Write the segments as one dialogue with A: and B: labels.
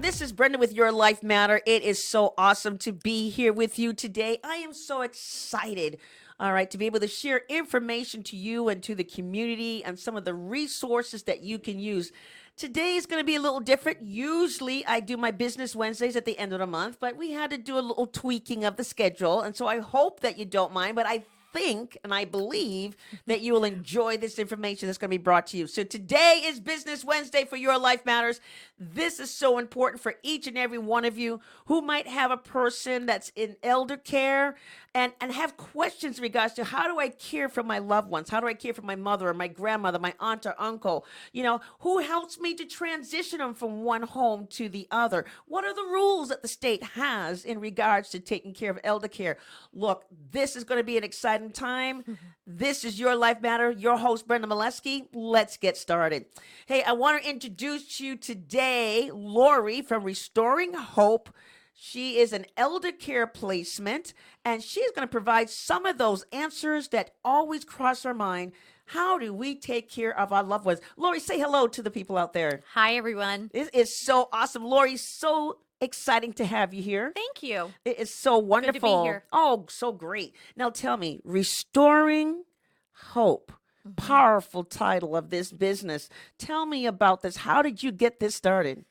A: everyone. This is Brenda with Your Life Matter. It is so awesome to be here with you today. I am so excited, all right, to be able to share information to you and to the community and some of the resources that you can use. Today is going to be a little different. Usually I do my business Wednesdays at the end of the month, but we had to do a little tweaking of the schedule. And so I hope that you don't mind, but I think and I believe that you will enjoy this information that's going to be brought to you. So today is Business Wednesday for Your Life Matters. This is so important for each and every one of you who might have a person that's in elder care and have questions in regards to how do I care for my loved ones? How do I care for my mother or my grandmother, my aunt or uncle? You know, who helps me to transition them from one home to the other? What are the rules that the state has in regards to taking care of elder care? Look, this is going to be an exciting time. This is Your Life Matter. Your host, Brenda Milewski. Let's get started. Hey, I want to introduce you today, Lori from Restoring Hope. She is an elder care placement, and she's going to provide some of those answers that always cross our mind. How do we take care of our loved ones? Lori, say hello to the people out there.
B: Hi, everyone.
A: This is so awesome. Lori, so exciting to have you here.
B: Thank you.
A: It is so wonderful.
B: Good to be here.
A: Oh, so great. Now tell me, Restoring Hope, powerful title of this business. Tell me about this. How did you get this started?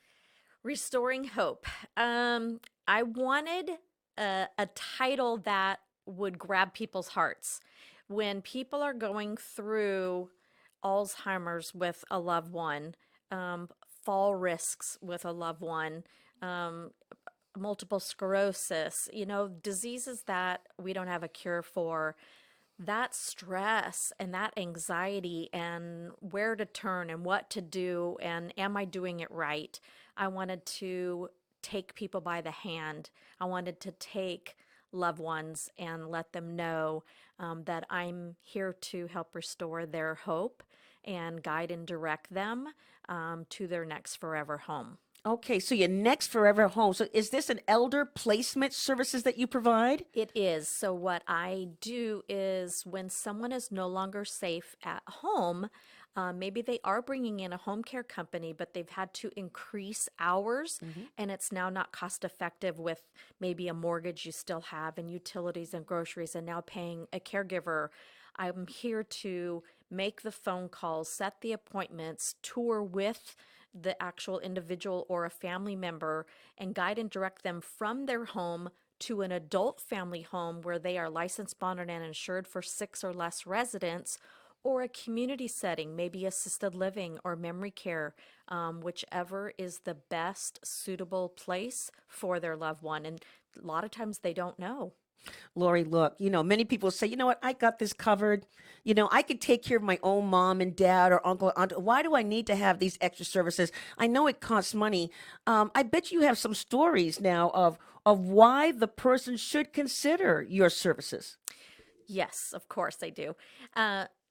B: Restoring Hope. I wanted a title that would grab people's hearts. When people are going through Alzheimer's with a loved one, fall risks with a loved one, multiple sclerosis, diseases that we don't have a cure for, that stress and that anxiety and where to turn and what to do and am I doing it right? I wanted to take people by the hand. I wanted to take loved ones and let them know that I'm here to help restore their hope and guide and direct them to their next forever home.
A: Okay, so your next forever home. So is this an elder placement services that you provide?
B: It is. So what I do is when someone is no longer safe at home, maybe they are bringing in a home care company, but they've had to increase hours and it's now not cost effective with maybe a mortgage you still have and utilities and groceries and now paying a caregiver. I'm here to make the phone calls, set the appointments, tour with the actual individual or a family member and guide and direct them from their home to an adult family home where they are licensed, bonded, and insured for 6 or less residents, or a community setting, maybe assisted living or memory care, whichever is the best suitable place for their loved one. And a lot of times they don't know.
A: Lori, look, many people say, you know what, I got this covered. I could take care of my own mom and dad or uncle, aunt. Why do I need to have these extra services? I know it costs money. I bet you have some stories now of why the person should consider your services.
B: Yes, of course I do.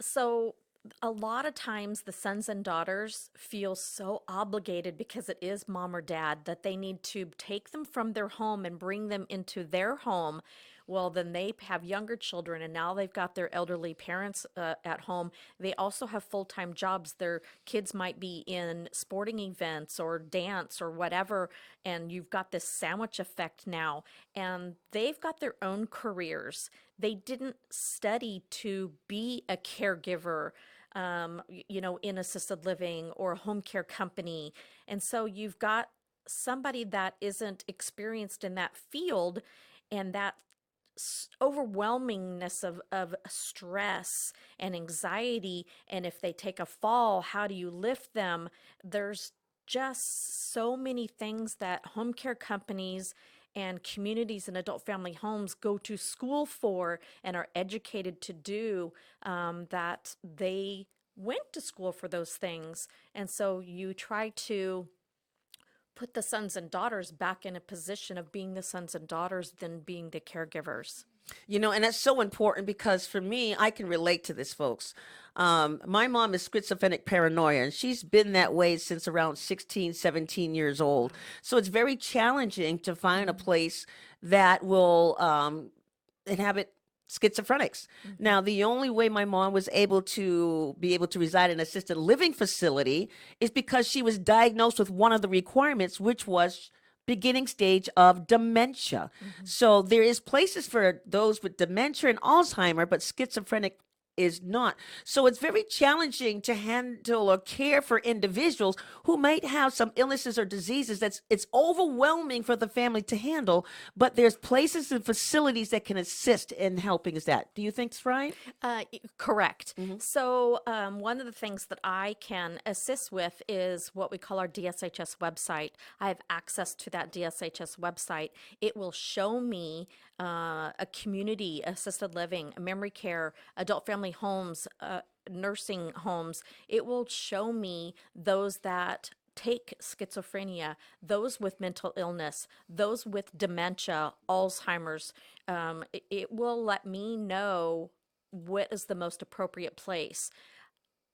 B: So a lot of times the sons and daughters feel so obligated because it is mom or dad that they need to take them from their home and bring them into their home. Well, then they have younger children and now they've got their elderly parents at home. They also have full-time jobs. Their kids might be in sporting events or dance or whatever, and you've got this sandwich effect now. And they've got their own careers. They didn't study to be a caregiver, in assisted living or a home care company. And so you've got somebody that isn't experienced in that field and that overwhelmingness of stress and anxiety. And if they take a fall, how do you lift them? There's just so many things that home care companies and communities and adult family homes go to school for and are educated to do, that they went to school for those things. And so you try to put the sons and daughters back in a position of being the sons and daughters than being the caregivers.
A: And that's so important because for me, I can relate to this, folks. My mom is schizophrenic paranoia, and she's been that way since around 16, 17 years old. So it's very challenging to find a place that will inhabit schizophrenics. Now, the only way my mom was able to reside in an assisted living facility is because she was diagnosed with one of the requirements, which was beginning stage of dementia. So there is places for those with dementia and Alzheimer, but schizophrenic is not. So it's very challenging to handle or care for individuals who might have some illnesses or diseases. It's overwhelming for the family to handle, but there's places and facilities that can assist in helping us that. Do you think it's right?
B: Correct. So, one of the things that I can assist with is what we call our DSHS website. I have access to that DSHS website. It will show me a community assisted living, memory care, adult family homes, nursing homes. It will show me those that take schizophrenia, those with mental illness, those with dementia, Alzheimer's. It will let me know what is the most appropriate place.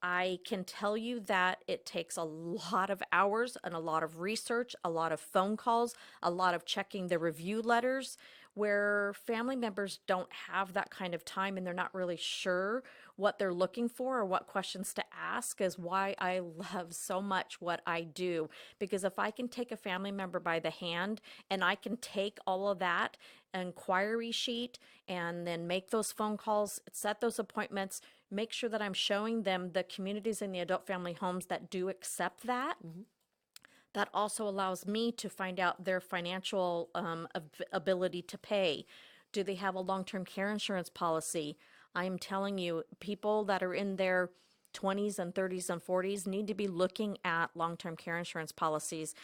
B: I can tell you that it takes a lot of hours and a lot of research, a lot of phone calls, a lot of checking the review letters, where family members don't have that kind of time and they're not really sure what they're looking for or what questions to ask, is why I love so much what I do. Because if I can take a family member by the hand and I can take all of that inquiry sheet and then make those phone calls, set those appointments, make sure that I'm showing them the communities in the adult family homes that do accept that. That also allows me to find out their financial ability to pay. Do they have a long-term care insurance policy? I am telling you, people that are in their 20s and 30s and 40s need to be looking at long-term care insurance policies,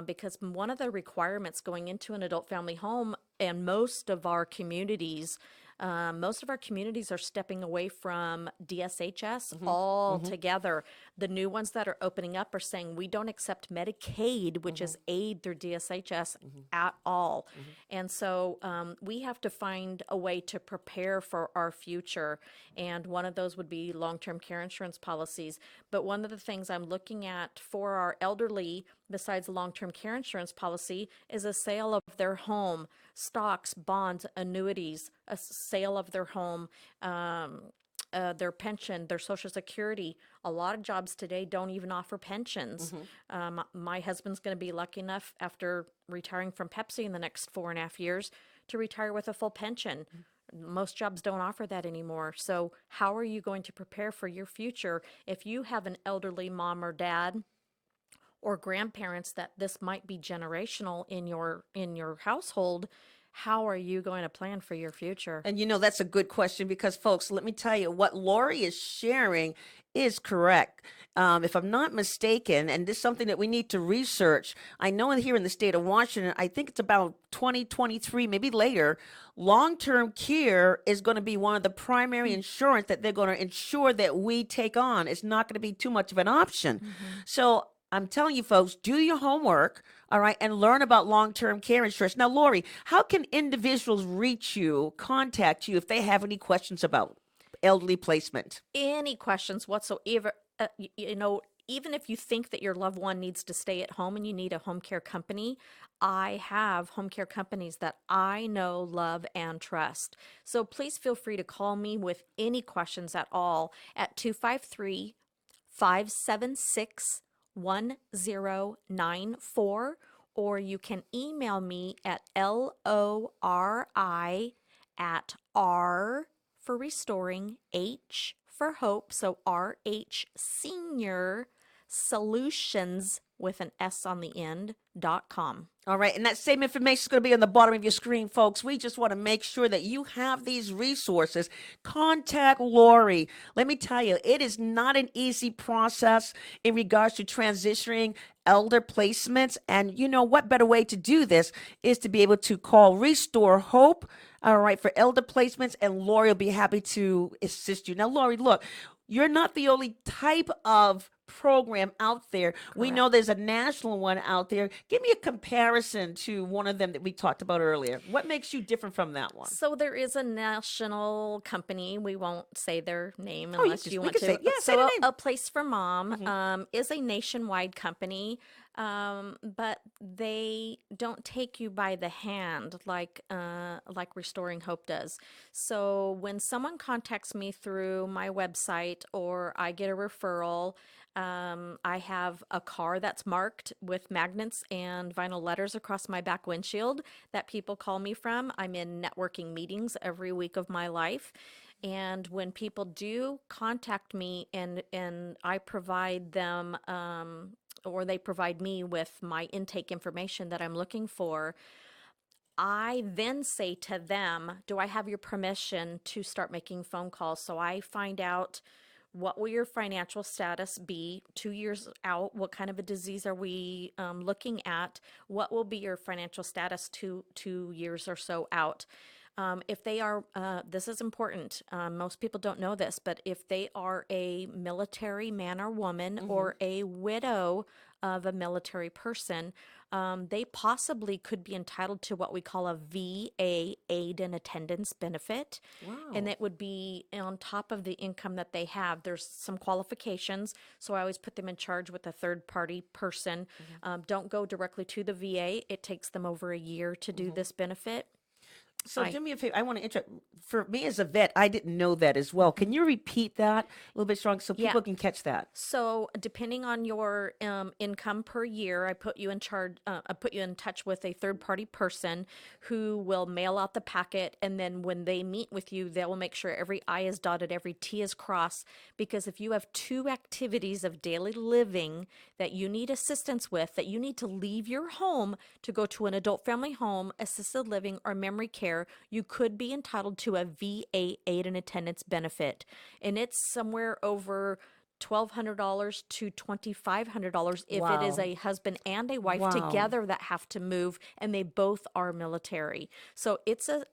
B: because one of the requirements going into an adult family home, and most of our communities are stepping away from DSHS altogether. The new ones that are opening up are saying we don't accept Medicaid, which is aid through DSHS, at all. And so we have to find a way to prepare for our future. And one of those would be long-term care insurance policies. But one of the things I'm looking at for our elderly, besides a long-term care insurance policy, is a sale of their home, stocks, bonds, annuities, a sale of their home, their pension, their Social Security. A lot of jobs today don't even offer pensions. My husband's going to be lucky enough, after retiring from Pepsi in the next 4.5 years, to retire with a full pension. Most jobs don't offer that anymore. So how are you going to prepare for your future if you have an elderly mom or dad or grandparents that this might be generational in your household? How are you going to plan for your future?
A: And that's a good question, because, folks, let me tell you, what Lori is sharing is correct. If I'm not mistaken, and this is something that we need to research, I know here in the state of Washington, I think it's about 2023, maybe later, long-term care is going to be one of the primary insurance that they're going to ensure that we take on. It's not going to be too much of an option. So I'm telling you, folks, do your homework, all right, and learn about long-term care insurance. Now, Lori, how can individuals reach you, contact you, if they have any questions about elderly placement?
B: Any questions whatsoever, even if you think that your loved one needs to stay at home and you need a home care company, I have home care companies that I know, love, and trust. So please feel free to call me with any questions at all at 253-576-1094, or you can email me at LORI at R for restoring, H for hope, so RH Senior Solutions with an S on the end, .com.
A: All right, and that same information is going to be on the bottom of your screen, folks. We just want to make sure that you have these resources. Contact Lori. Let me tell you, it is not an easy process in regards to transitioning elder placements. And what better way to do this is to be able to call Restore Hope, all right, for elder placements, and Lori will be happy to assist you. Now, Lori, look, you're not the only type of program out there. We know there's a national one out there. Give me a comparison to one of them that we talked about earlier. What makes you different from that one?
B: So there is a national company. We won't say their name
A: Oh,
B: unless you want to.
A: Say, yeah, say
B: So
A: the name.
B: A Place for Mom is a nationwide company. but they don't take you by the hand like Restoring Hope does. So when someone contacts me through my website or I get a referral, I have a car that's marked with magnets and vinyl letters across my back windshield that people call me from. I'm in networking meetings every week of my life. And when people do contact me and I provide them or they provide me with my intake information that I'm looking for, I then say to them, do I have your permission to start making phone calls? So I find out what will your financial status be 2 years out? What kind of a disease are we looking at? What will be your financial status 2 years or so out? If they are, this is important. Most people don't know this, but if they are a military man or woman
A: Mm-hmm.
B: or a widow of a military person, they possibly could be entitled to what we call a VA aid and attendance benefit. And
A: Wow.
B: it would be on top of the income that they have. There's some qualifications, so I always put them in charge with a third party person.
A: Mm-hmm.
B: Don't go directly to the VA. It takes them over a year to do
A: Mm-hmm.
B: this benefit.
A: So
B: I
A: do me a favor. I want to for me as a vet, I didn't know that as well.
B: Mhm.
A: Can you repeat that a little bit strong so
B: Yeah.
A: people can catch that?
B: So, depending on your income per year, I put you in charge. I put you in touch with a third-party person who will mail out the packet, and then when they meet with you, they will make sure every I is dotted, every T is crossed. Because if you have two activities of daily living that you need assistance with, that you need to leave your home to go to an adult family home, assisted living, or memory care, you could be entitled to a VA aid and attendance benefit, and it's somewhere over $1,200 to $2,500 if it is
A: Wow.
B: a husband and a wife
A: Wow.
B: together that have to move and they both are military. So it's a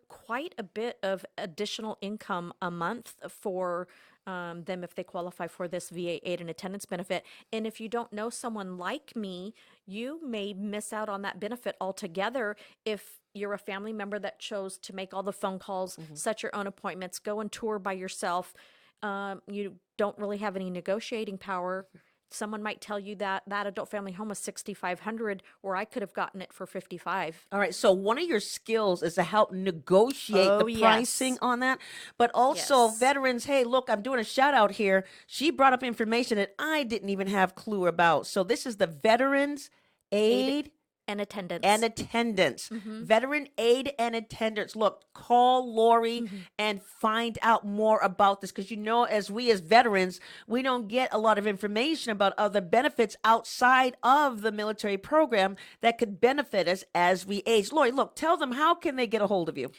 B: quite a bit of additional income a month for them if they qualify for this VA aid and attendance benefit. And if you don't know someone like me, you may miss out on that benefit altogether if you're a family member that chose to make all the phone calls,
A: Mm-hmm.
B: set your own appointments, go and tour by yourself. You don't really have any negotiating power. Someone might tell you that that adult family home is 6,500, or I could have gotten it for 55.
A: All right. So one of your skills is to help negotiate the
B: Oh,
A: pricing
B: yes.
A: on that. But also
B: Yes.
A: veterans, hey, look, I'm doing a shout out here. She brought up information that I didn't even have clue about. So this is the Veterans
B: Aid
A: Aid
B: and
A: and
B: attendance.
A: attendance.
B: Mm-hmm.
A: Veteran aid and attendance. Look, call Lori
B: Mm-hmm.
A: and find out more about this because as we as veterans, we don't get a lot of information about other benefits outside of the military program that could benefit us as we age. Lori, look, tell them how can they get a hold of you?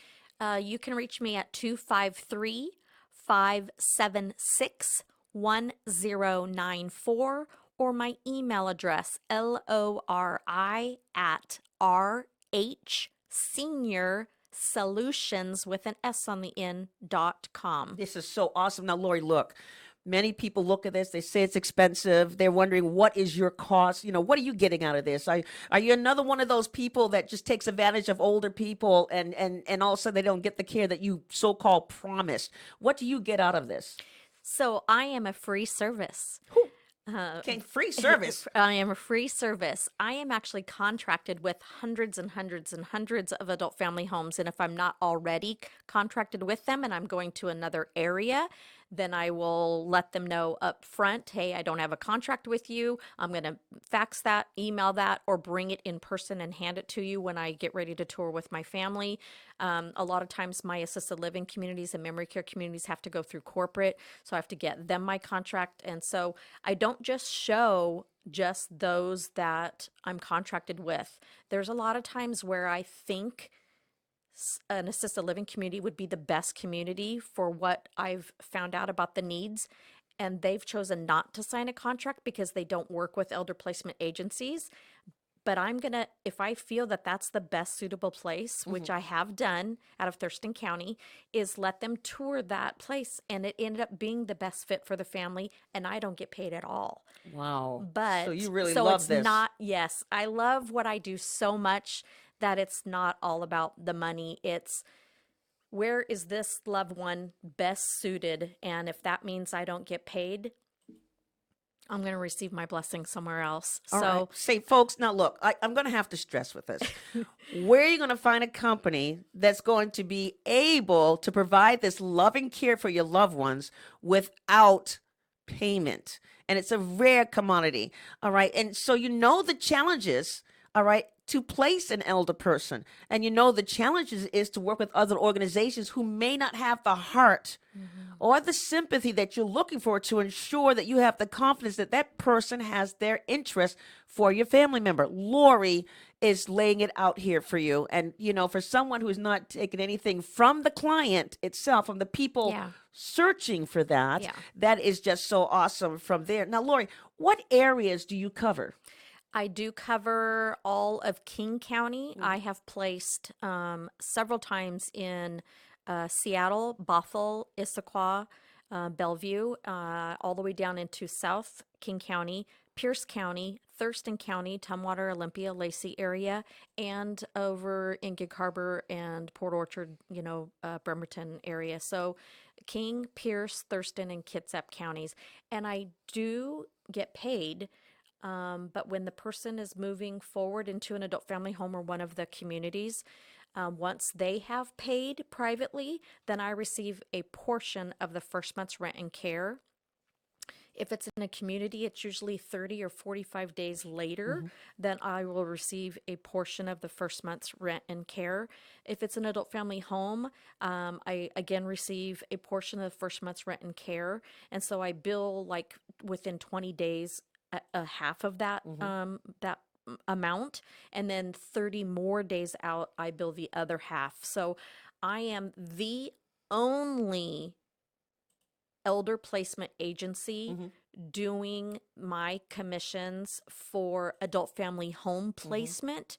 B: You can reach me at 253-576-1094 or my email address, lori at rhsenior with an S on the end.com.
A: This is so awesome. Now, Lori, look, many people look at this, they say it's expensive. They're wondering, what is your cost? What are you getting out of this? Are you another one of those people that just takes advantage of older people and also they don't get the care that you so-called promised? What do you get out of this?
B: So I am a free service.
A: Whew,
B: Uh,
A: okay, free service.
B: I am a free service. I am actually contracted with hundreds and hundreds and hundreds of adult family homes. And if I'm not already contracted with them and I'm going to another area, then I will let them know up front, hey, I don't have a contract with you. I'm going to fax that, email that, or bring it in person and hand it to you when I get ready to tour with my family. A lot of times my assisted living communities and memory care communities have to go through corporate, so I have to get them my contract. And so I don't just show just those that I'm contracted with. There's a lot of times where I think an assisted living community would be the best community for what I've found out about the needs. And they've chosen not to sign a contract because they don't work with elder placement agencies. But I'm going to, if I feel that that's the best suitable place, which
A: Mhm.
B: I have done out of Thurston County, is let them tour that place. And it ended up being the best fit for the family. And I don't get paid at all.
A: Wow. So
B: But
A: you really
B: so
A: love
B: it's
A: this.
B: not, yes, I love what I do so much that it's not all about the money. It's where is this loved one best suited? And if that means I don't get paid, I'm going to receive my blessing somewhere else.
A: All right.
B: So,
A: Say, folks, now look, I'm going to have to stress with this. Where are you going to find a company that's going to be able to provide this loving care for your loved ones without payment? And it's a rare commodity. All right. And so you know the challenges, all right, to place an elder person. And you know the challenges is to work with other organizations who may not have the heart or the sympathy that you're looking for to ensure that you have the confidence that that person has their interest for your family member. Lori is laying it out here for you. And, you know, for someone who's not taking anything from the client itself, from the people
B: yeah.
A: searching for that,
B: Yeah.
A: that is just so awesome from there. Now, Lori, what areas do you cover?
B: I do cover all of King County. I have placed several times in Seattle, Bothell, Issaquah, Bellevue, all the way down into South King County, Pierce County, Thurston County, Tumwater, Olympia, Lacey area, and over in Gig Harbor and Port Orchard, Bremerton area. So King, Pierce, Thurston, and Kitsap counties. And I do get paid, but when the person is moving forward into an adult family home or one of the communities, once they have paid privately, then I receive a portion of the first month's rent and care. If it's in a community, it's usually 30 or 45 days later, then I will receive a portion of the first month's rent and care. If it's an adult family home, I again receive a portion of the first month's rent and care. And so I bill like within 20 days, a half of that amount, and then 30 more days out, I bill the other half. So I am the only elder placement agency doing my commissions for adult family home placement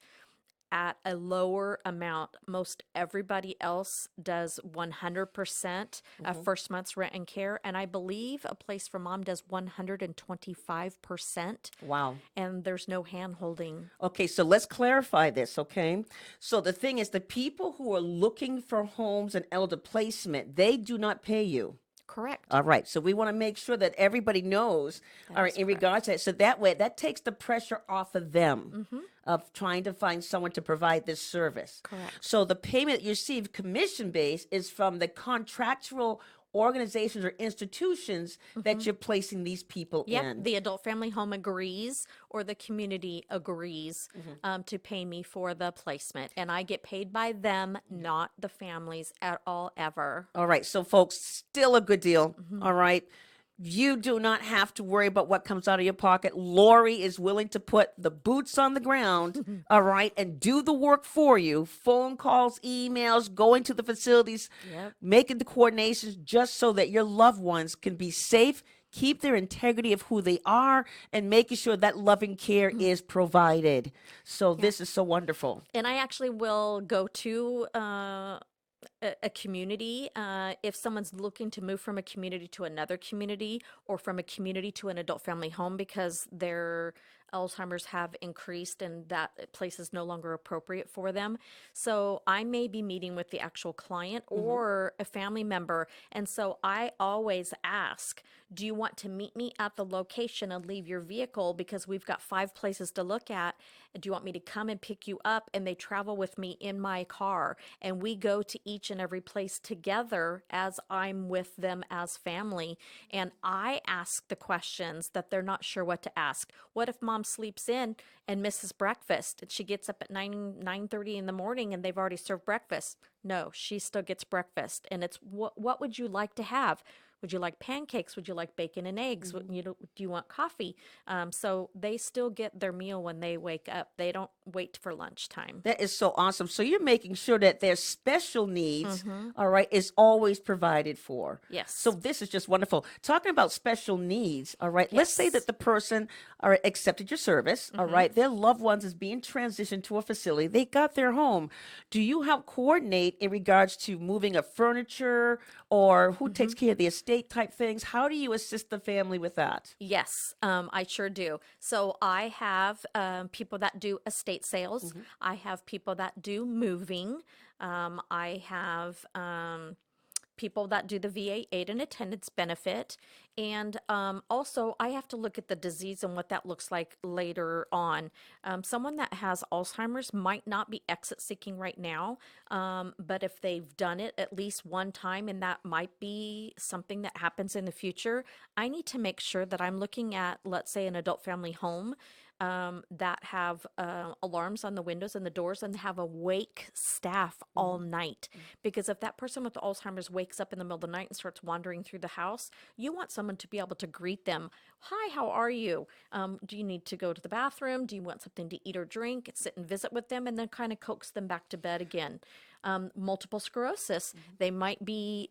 B: at a lower amount. Most everybody else does 100% of first month's rent and care. And I believe a place for mom does 125%.
A: Wow.
B: And there's no hand holding.
A: Okay, so let's clarify this, okay? So the thing is, the people who are looking for homes and elder placement, they do not pay you.
B: Correct.
A: All right, so we want to make sure that everybody knows, all right,
B: is
A: in
B: correct.
A: regards to that. So that way, that takes the pressure off of them of trying to find someone to provide this service.
B: Correct.
A: So the payment that you receive commission based is from the contractual organizations or institutions that you're placing these people
B: Yep,
A: in.
B: the adult family home agrees or the community agrees to pay me for the placement. And I get paid by them, not the families at all, ever.
A: All right, so folks, still a good deal. All right. You do not have to worry about what comes out of your pocket. Lori is willing to put the boots on the ground, all right, and do the work for you. Phone calls, emails, going to the facilities,
B: Yep.
A: making the coordinations just so that your loved ones can be safe, keep their integrity of who they are, and making sure that loving care is provided. So this is so wonderful.
B: And I actually will go to a community if someone's looking to move from a community to another community or from a community to an adult family home because their Alzheimer's have increased and that place is no longer appropriate for them. So I may be meeting with the actual client or a family member. And so I always ask, do you want to meet me at the location and leave your vehicle because we've got 5 places to look at? Do you want me to come and pick you up? And they travel with me in my car and we go to each and every place together as I'm with them as family. And I ask the questions that they're not sure what to ask. What if mom sleeps in and misses breakfast and she gets up at 9:30 in the morning and they've already served breakfast? No, she still gets breakfast. And it's what would you like to have? Would you like pancakes? Would you like bacon and eggs? Do you want coffee? So they still get their meal when they wake up. They don't wait for lunchtime.
A: That is so awesome. So you're making sure that their special needs, all right, is always provided for.
B: Yes.
A: So this is just wonderful. Talking about special needs, all right, let's say
B: Yes.
A: that the person, all right, accepted your service, all right, their loved ones is being transitioned to a facility. They got their home. Do you help coordinate in regards to moving of furniture or who takes care of the estate type things? How do you assist the family with that?
B: Yes, I sure do. So I have people that do estate sales. I have people that do moving. I have people that do the VA aid and attendance benefit. And also, I have to look at the disease and what that looks like later on. Someone that has Alzheimer's might not be exit seeking right now, but if they've done it at least one time and that might be something that happens in the future, I need to make sure that I'm looking at, let's say, an adult family home that have alarms on the windows and the doors and have awake staff all night. Because if that person with Alzheimer's wakes up in the middle of the night and starts wandering through the house, you want someone to be able to greet them. Hi, how are you? Do you need to go to the bathroom? Do you want something to eat or drink? Sit and visit with them and then kind of coax them back to bed again. Multiple sclerosis, they might be,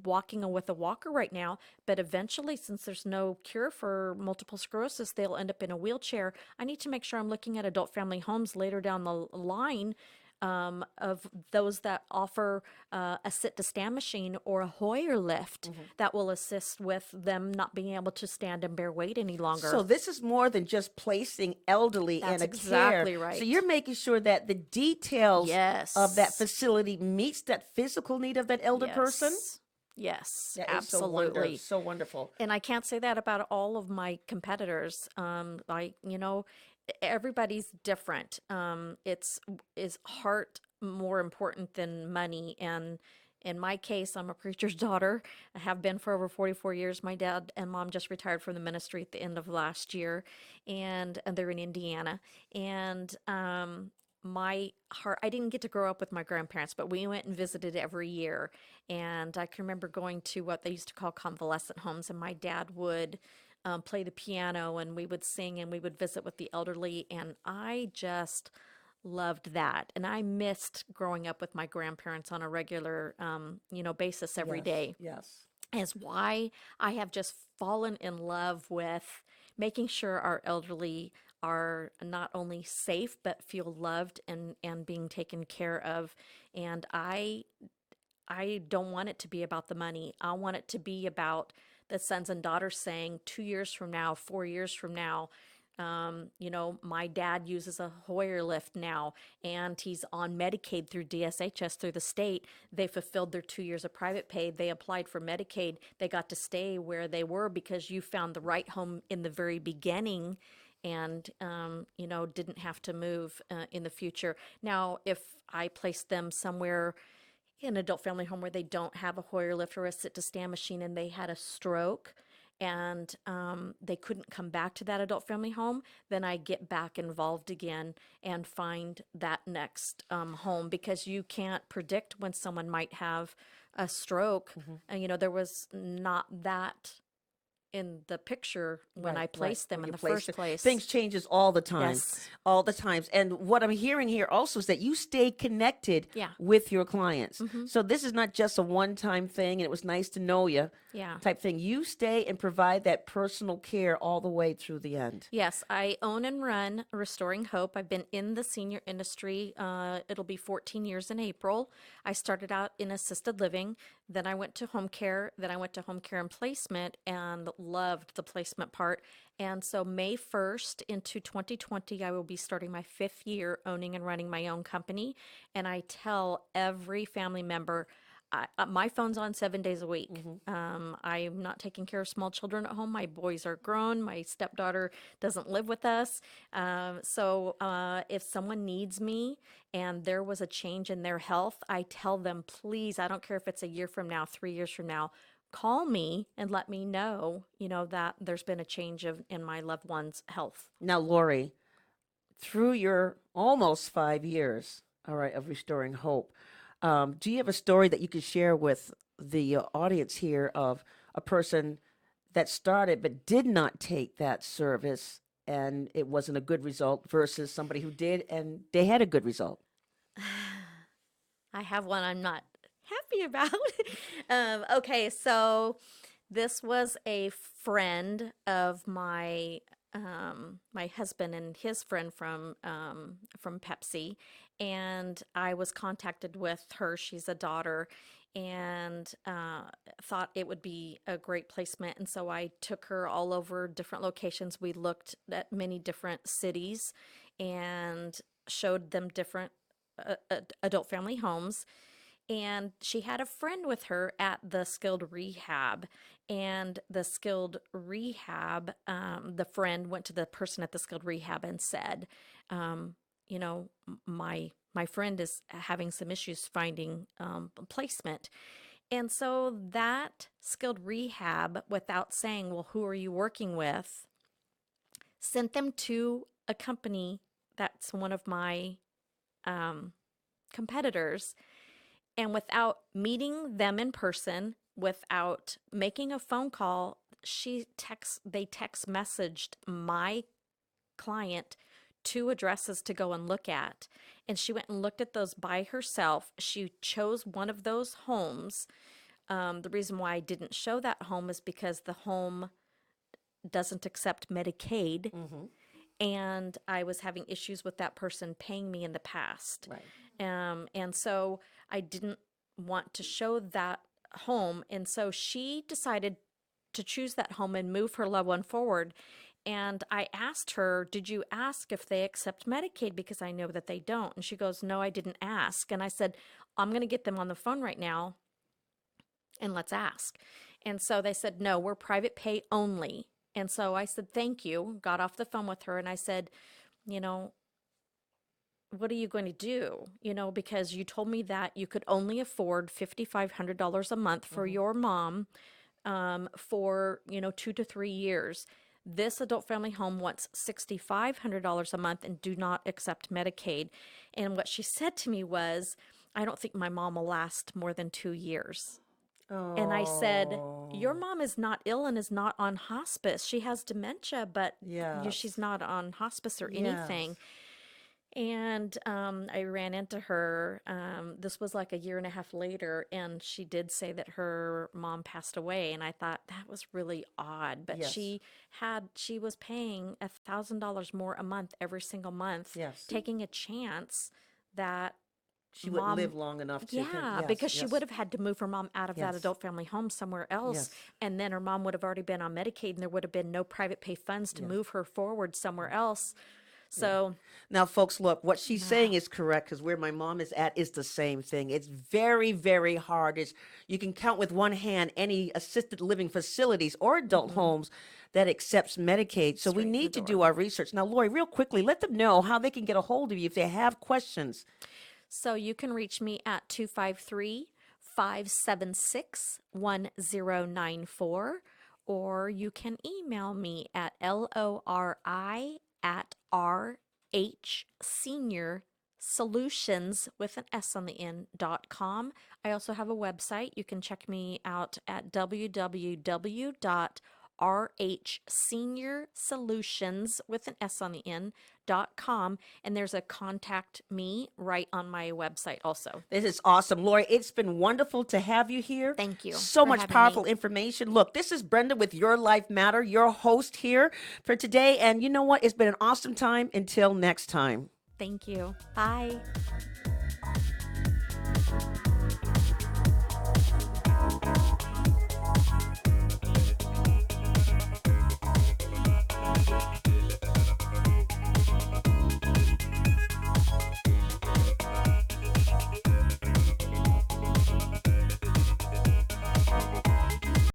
B: walking with a walker right now, but eventually, since there's no cure for multiple sclerosis, they'll end up in a wheelchair. I need to make sure I'm looking at adult family homes later down the line of those that offer a sit to stand machine or a Hoyer lift that will assist with them not being able to stand and bear weight any longer.
A: So this is more than just placing elderly
B: That's
A: in a
B: exactly
A: care.
B: right.
A: So you're making sure that the details of that
B: Yes.
A: facility meets that physical need of that elder person.
B: Yes,
A: That is
B: absolutely.
A: so wonderful.
B: And I can't say that about all of my competitors. Everybody's different. Is heart more important than money? And in my case, I'm a preacher's daughter. I have been for over 44 years. My dad and mom just retired from the ministry at the end of last year, and they're in Indiana. And my heart, I didn't get to grow up with my grandparents, but we went and visited every year. And I can remember going to what they used to call convalescent homes, and my dad would play the piano and we would sing and we would visit with the elderly. And I just loved that. And I missed growing up with my grandparents on a regular, basis every day.
A: Yes.
B: Is why I have just fallen in love with making sure our elderly are not only safe but feel loved and being taken care of. And I don't want it to be about the money. I want it to be about the sons and daughters saying 2 years from now, 4 years from now, my dad uses a Hoyer lift now and he's on Medicaid through DSHS through the state. They fulfilled their 2 years of private pay. They applied for Medicaid. They got to stay where they were because you found the right home in the very beginning and, didn't have to move in the future. Now, if I placed them somewhere in an adult family home where they don't have a Hoyer lift or a sit to stand machine and they had a stroke and they couldn't come back to that adult family home, then I get back involved again and find that next home because you can't predict when someone might have a stroke. There was not that in the picture when I placed them
A: When
B: in
A: you
B: the
A: placed
B: first place.
A: things changes all the time,
B: Yes.
A: all the times. And what I'm hearing here also is that you stay connected
B: Yeah.
A: with your clients. So this is not just a one-time thing and it was nice to know you
B: Yeah.
A: type thing. You stay and provide that personal care all the way through the end.
B: Yes, I own and run Restoring Hope. I've been in the senior industry. It'll be 14 years in April. I started out in assisted living. Then I went to home care. Then I went to home care and placement and loved the placement part. And so May 1st into 2020, I will be starting my 5th year owning and running my own company. And I tell every family member, my phone's on 7 days a week. I'm not taking care of small children at home. My boys are grown. My stepdaughter doesn't live with us. So if someone needs me and there was a change in their health, I tell them, please, I don't care if it's a year from now, 3 years from now, call me and let me know, that there's been a change in my loved one's health.
A: Now, Lori, through your almost 5 years, all right, of Restoring Hope, do you have a story that you could share with the audience here of a person that started but did not take that service and it wasn't a good result versus somebody who did and they had a good result?
B: I have one I'm not happy about. Okay, so this was a friend of my husband and his friend from Pepsi, and I was contacted with her. She's a daughter, and thought it would be a great placement. And so I took her all over different locations. We looked at many different cities and showed them different adult family homes. And she had a friend with her at the skilled rehab. And the skilled rehab, the friend went to the person at the skilled rehab and said, you know, my friend is having some issues finding placement. And so that skilled rehab, without saying, well, who are you working with, sent them to a company that's one of my competitors. And without meeting them in person, without making a phone call, they text messaged my client two addresses to go and look at. And she went and looked at those by herself. She chose one of those homes. The reason why I didn't show that home is because the home doesn't accept Medicaid.
A: Mm-hmm.
B: And I was having issues with that person paying me in the past.
A: Right.
B: And so I didn't want to show that home. And so she decided to choose that home and move her loved one forward. And I asked her, did you ask if they accept Medicaid? Because I know that they don't. And she goes, no, I didn't ask. And I said, I'm going to get them on the phone right now and let's ask. And so they said, no, we're private pay only. And so I said, thank you, got off the phone with her. And I said, you know, what are you going to do? You know, because you told me that you could only afford $5,500 a month for your mom for, 2 to 3 years. This adult family home wants $6,500 a month and do not accept Medicaid. And what she said to me was, I don't think my mom will last more than 2 years. And I said, your mom is not ill and is not on hospice. She has dementia, but she's not on hospice or anything. And I ran into her. This was like a year and a half later, and she did say that her mom passed away. And I thought that was really odd. But she was paying $1,000 more a month every single month, taking a chance that
A: she wouldn't live long enough to.
B: Because she would have had to move her mom out of that adult family home somewhere else. And then her mom would have already been on Medicaid, and there would have been no private pay funds to move her forward somewhere else. So
A: now, folks, look, what she's saying is correct, because where my mom is at is the same thing. It's very, very hard. You can count with one hand any assisted living facilities or adult homes that accepts Medicaid. So we need to do our research. Now, Lori, real quickly, let them know how they can get a hold of you if they have questions.
B: So you can reach me at 253-576-1094, or you can email me at lori@rhsenior.solutions with an S on the end.com. I also have a website. You can check me out at www.rhseniorsolutions with an S on the end.com, and there's a contact me right on my website also.
A: This is awesome. Lori, it's been wonderful to have you here.
B: Thank you.
A: So much powerful information. Look, this is Brenda with Your Life Matter, your host here for today. And you know what? It's been an awesome time. Until next time.
B: Thank you. Bye.